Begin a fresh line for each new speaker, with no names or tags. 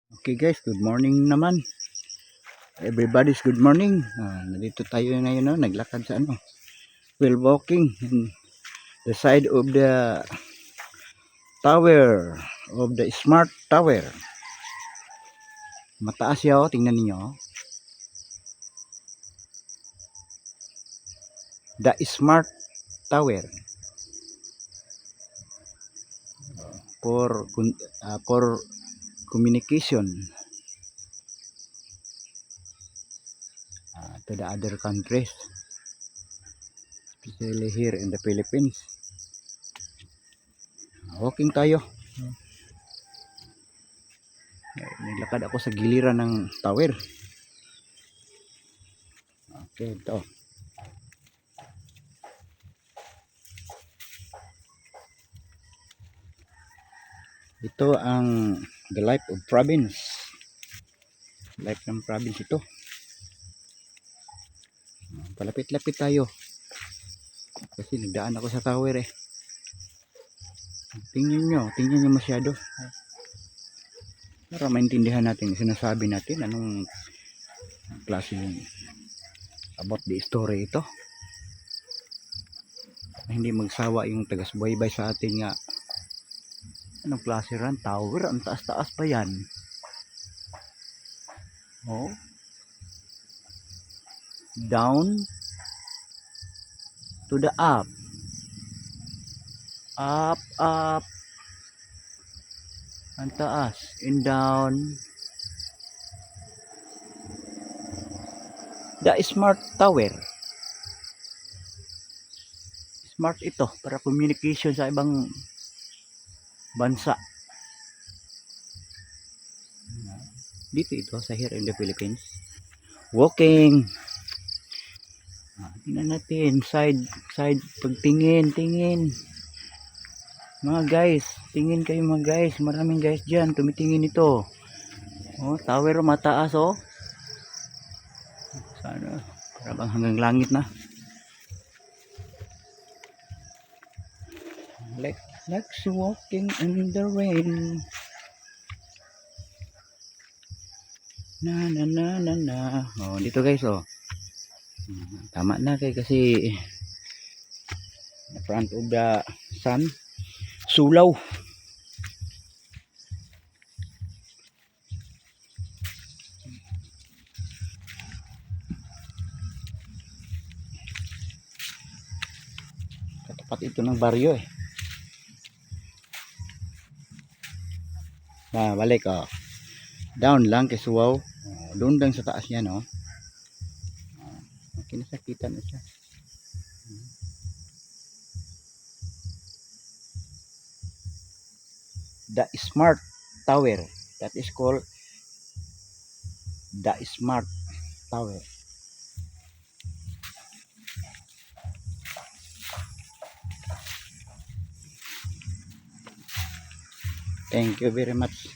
Okay guys, good morning naman. Everybody's good morning. Nandito tayo ngayon, no? Naglakad sa while walking in the side of the tower of the smart tower. Mataas siya, oh. Tingnan niyo. The smart tower for communication to the other countries, especially here in the Philippines. Walking tayo. Naglakad ako sa giliran ng tower. Okay, ito. Ito ang the life of province. Life ng province ito. Palapit-lapit tayo. Kasi nagdaan ako sa tower eh. Tingnan nyo masyado. Para maintindihan natin, sinasabi natin anong klase about the story ito. Hindi magsawa yung tagas-buhaybay sa atin nga. Anong klase ran? Tower, ang taas-taas pa yan. Oh. Down to the up. Up, up. Ang taas. And down. The smart tower. Smart ito para communication sa ibang bansa. Dito ito sa here in the Philippines. Walking. Tingnan natin side pagtingin mga guys, tingin kayo mga guys, maraming guys dyan tumitingin ito. Oh, tower mataas oh. Sana parang hanggang langit na. Let's walking in the rain. Na na na na na. Oh, dito guys oh. Tama na kasi in front of the sun. Sulaw. Katapat ito ng baryo eh. Balik oh. Down lang kasi wow. Doon lang sa taas niya no. Kinasakitan na siya. The smart tower. That is called the smart tower. Thank you very much.